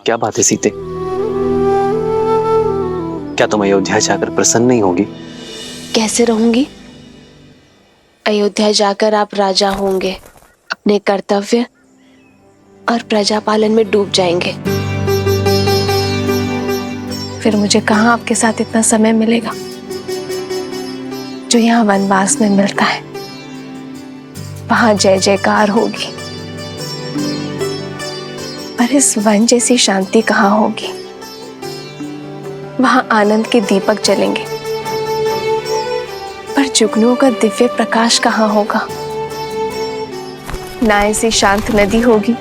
क्या बात है सीते? क्या तुम अयोध्या जाकर प्रसन्न नहीं होगी? कैसे रहूंगी? अयोध्या जाकर आप राजा होंगे, अपने कर्तव्य और प्रजा पालन में डूब जाएंगे। फिर मुझे कहाँ आपके साथ इतना समय मिलेगा जो यहाँ वनवास में मिलता है। वहां जय जयकार होगी, पर इस वन जैसी शांति कहाँ होगी। वहां आनंद के दीपक जलेंगे, पर जुगनुओं का दिव्य प्रकाश कहाँ होगा। ना ऐसी शांत नदी होगी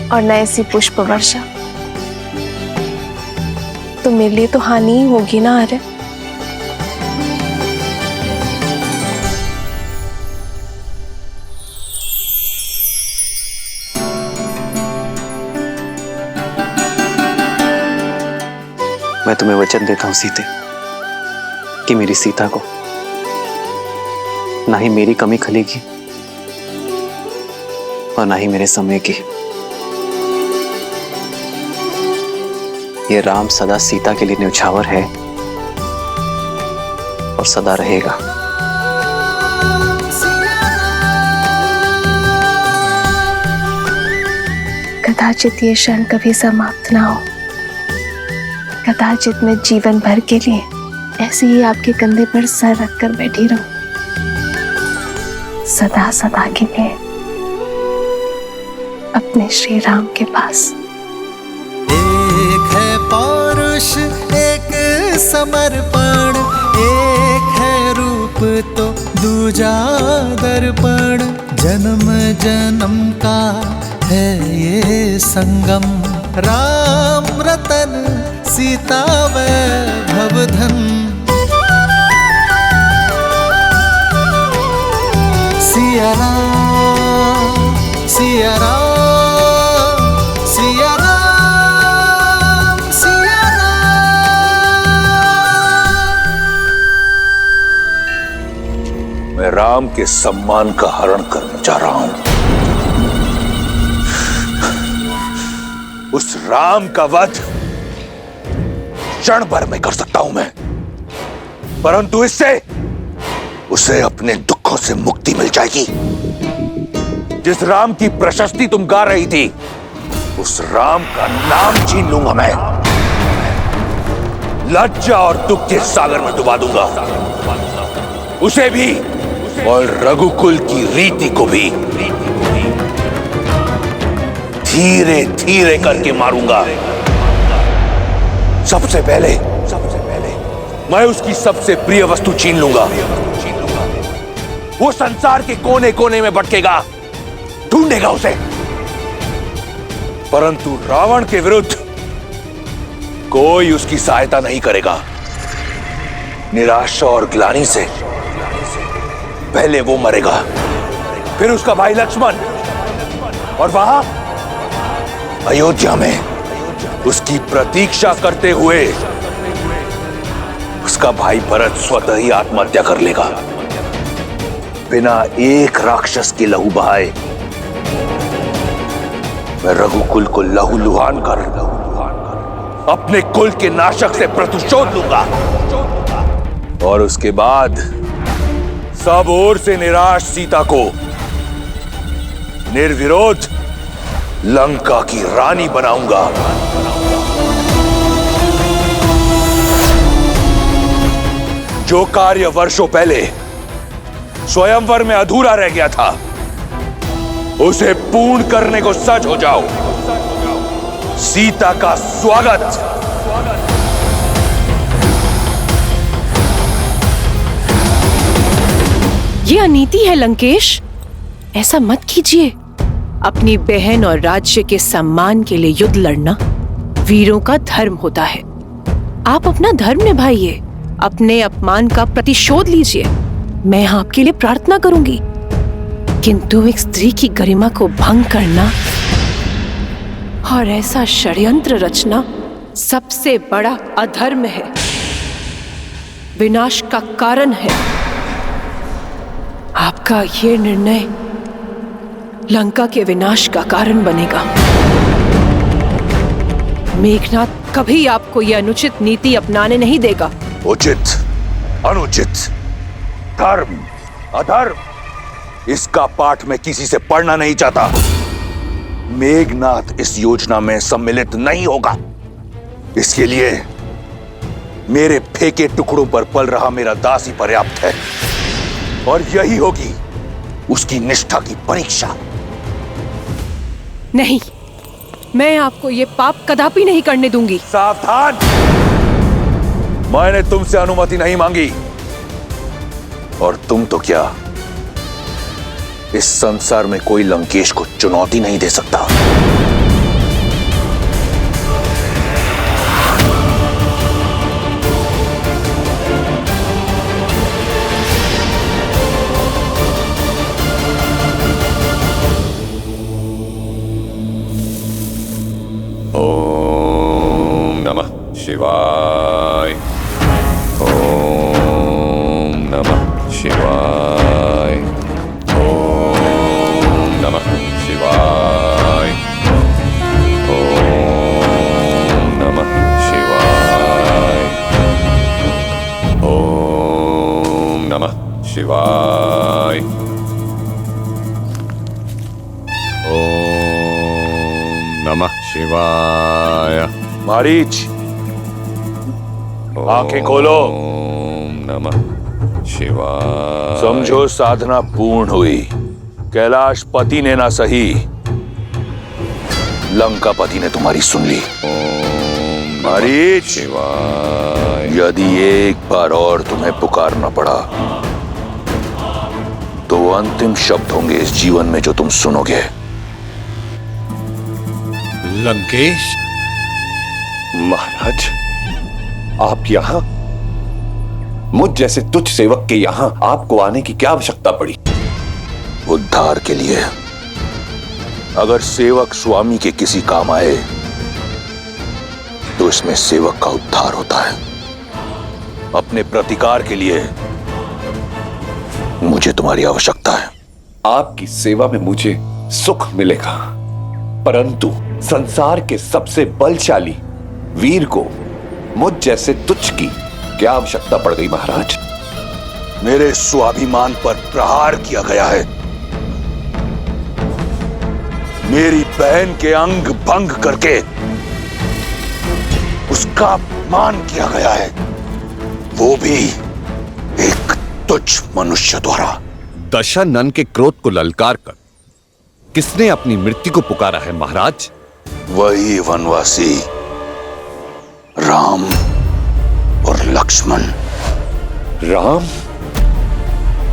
और ना ऐसी पुष्प वर्षा। तो मेरे लिए तो हानि ही होगी ना। अरे मैं तुम्हें वचन देता हूं सीते कि मेरी सीता को ना ही मेरी कमी खलेगी और ना ही मेरे समय की। ये राम सदा सीता के लिए न्यौछावर है और सदा रहेगा। कदाचित ये क्षण कभी समाप्त ना हो। कदाचित मैं जीवन भर के लिए ऐसे ही आपके कंधे पर सर रखकर बैठी रहूं, सदा सदा के लिए अपने श्री राम के पास। एक है पौरुष, एक समर्पण, एक है रूप तो दूजा दर्पण। जन्म जन्म का है ये संगम, राम रतन सीता वैभव धन। सिया राम सिया राम सिया राम सिया राम। मैं राम के सम्मान का हरण करने जा रहा हूं। उस राम का वध क्षण भर में कर सकता हूं मैं, परंतु इससे उसे अपने दुखों से मुक्ति मिल जाएगी। जिस राम की प्रशस्ति तुम गा रही थी, उस राम का नाम छीन लूंगा मैं। लज्जा और दुख के सागर में डुबा दूंगा उसे भी और रघुकुल की रीति को भी। धीरे धीरे करके मारूंगा। सबसे पहले मैं उसकी सबसे प्रिय वस्तु छीन लूंगा। वो संसार के कोने कोने में भटकेगा, ढूंढेगा उसे, परंतु रावण के विरुद्ध कोई उसकी सहायता नहीं करेगा। निराशा और ग्लानि से पहले वो मरेगा, फिर उसका भाई लक्ष्मण, और वहां अयोध्या में उसकी प्रतीक्षा करते हुए उसका भाई भरत स्वतः ही आत्महत्या कर लेगा, बिना एक राक्षस के लहू बहाए। मैं रघुकुल को लहूलुहान कर अपने कुल के नाशक से प्रतिशोध लूंगा, और उसके बाद सब ओर से निराश सीता को निर्विरोध लंका की रानी बनाऊंगा। जो कार्य वर्षों पहले स्वयंवर में अधूरा रह गया था, उसे पूर्ण करने को सज हो जाओ। सीता का स्वागत। ये अनीति है लंकेश, ऐसा मत कीजिए। अपनी बहन और राज्य के सम्मान के लिए युद्ध लड़ना वीरों का धर्म होता है। आप अपना धर्म निभाइए, अपने अपमान का प्रतिशोध लीजिए। मैं आपके लिए प्रार्थना करूंगी, किंतु एक स्त्री की गरिमा को भंग करना और ऐसा षड्यंत्र रचना सबसे बड़ा अधर्म है, विनाश का कारण है। आपका यह निर्णय लंका के विनाश का कारण बनेगा। मेघनाथ कभी आपको यह अनुचित नीति अपनाने नहीं देगा। उचित, अनुचित, धर्म, अधर्म, इसका पाठ मैं किसी से पढ़ना नहीं चाहता। मेघनाथ इस योजना में सम्मिलित नहीं होगा। इसके लिए मेरे फेंके टुकड़ों पर पल रहा मेरा दास ही पर्याप्त है, और यही होगी उसकी निष्ठा की परीक्षा। नहीं, मैं आपको ये पाप कदापि नहीं करने दूंगी। सावधान! मैंने तुमसे अनुमति नहीं मांगी, और तुम तो क्या, इस संसार में कोई लंकेश को चुनौती नहीं दे सकता। ओम नमः शिवाय। ओम नमः शिवाय। ओम नमः शिवाय। ओम नमः शिवाय। ओम नमः शिवाय। ओम नमः शिवाय। मारीच, आंखें खोलो। ओम नमः शिवाय। समझो साधना पूर्ण हुई। कैलाश पति ने ना सही, लंका पति ने तुम्हारी सुन ली। ओम मारीच, शिवाय। यदि एक बार और तुम्हें पुकारना पड़ा तो वो अंतिम शब्द होंगे इस जीवन में जो तुम सुनोगे। लंकेश महाराज, आप यहाँ? मुझ जैसे तुच्छ सेवक के यहाँ आपको आने की क्या आवश्यकता पड़ी? उद्धार के लिए। अगर सेवक स्वामी के किसी काम आए तो इसमें सेवक का उद्धार होता है। अपने प्रतिकार के लिए मुझे तुम्हारी आवश्यकता है। आपकी सेवा में मुझे सुख मिलेगा, परंतु संसार के सबसे बलशाली वीर को मुझ जैसे तुच्छ की क्या आवश्यकता पड़ गई महाराज? मेरे स्वाभिमान पर प्रहार किया गया है। मेरी बहन के अंग भंग करके उसका अपमान किया गया है, वो भी एक तुच्छ मनुष्य द्वारा। दशानन के क्रोध को ललकार कर किसने अपनी मृत्यु को पुकारा है महाराज? वही वनवासी राम और लक्ष्मण। राम?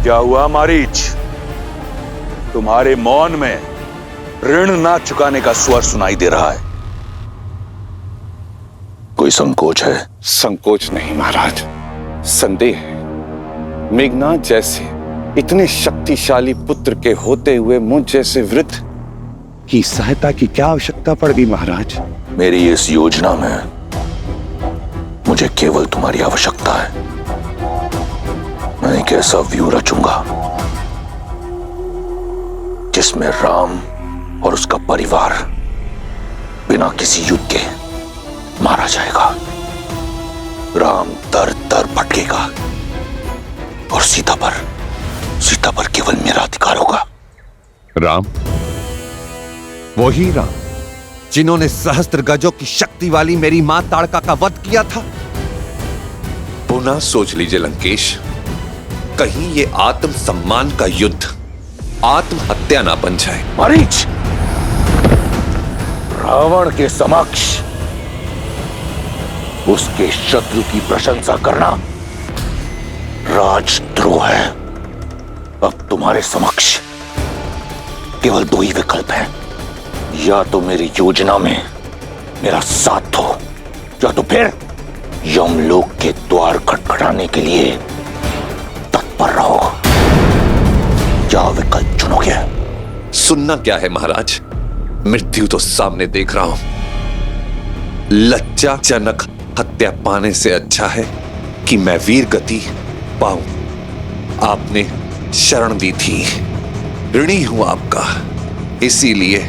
क्या हुआ मारीच? तुम्हारे मौन में ऋण ना चुकाने का स्वर सुनाई दे रहा है। कोई संकोच है? संकोच नहीं महाराज, संदेह है। मेघनाथ जैसे इतने शक्तिशाली पुत्र के होते हुए मुझ जैसे वृद्ध की सहायता की क्या आवश्यकता पड़ गई महाराज? मेरी इस योजना में मुझे केवल तुम्हारी आवश्यकता है। मैं एक ऐसा व्यू रचूंगा जिसमें राम और उसका परिवार बिना किसी युद्ध के मारा जाएगा। राम दर दर भटकेगा और सीता पर केवल मेरा अधिकार होगा। राम, वही राम जिन्होंने सहस्त्र गजों की शक्ति वाली मेरी मां ताड़का का वध किया था। पुनः सोच लीजिए लंकेश, कहीं ये आत्म सम्मान का युद्ध आत्महत्या ना बन जाए। मारीच, रावण के समक्ष उसके शत्रु की प्रशंसा करना राजद्रोह है। अब तुम्हारे समक्ष केवल दो ही विकल्प हैं। या तो मेरी योजना में मेरा साथ दो, या तो फिर यमलोक के द्वार खटखटाने के लिए तत्पर रहो। क्या विकल्प चुनोगे? सुनना क्या है महाराज, मृत्यु तो सामने देख रहा हूं। लज्जाजनक हत्या पाने से अच्छा है कि मैं वीर गति पाऊं। आपने शरण दी थी, ऋणी हूं आपका, इसीलिए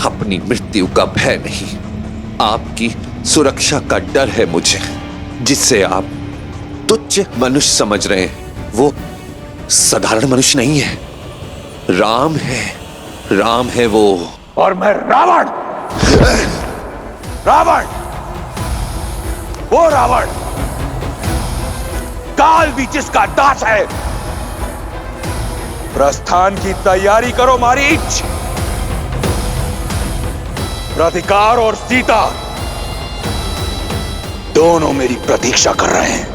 अपनी मृत्यु का भय नहीं, आपकी सुरक्षा का डर है मुझे, जिससे आप तुच्छ मनुष्य समझ रहे हैं। वो साधारण मनुष्य नहीं है, राम है, राम है वो। और मैं रावण, रावण, वो रावण, काल भी जिसका दास है। प्रस्थान की तैयारी करो मारीच। राधिकार और सीता दोनों मेरी प्रतीक्षा कर रहे हैं।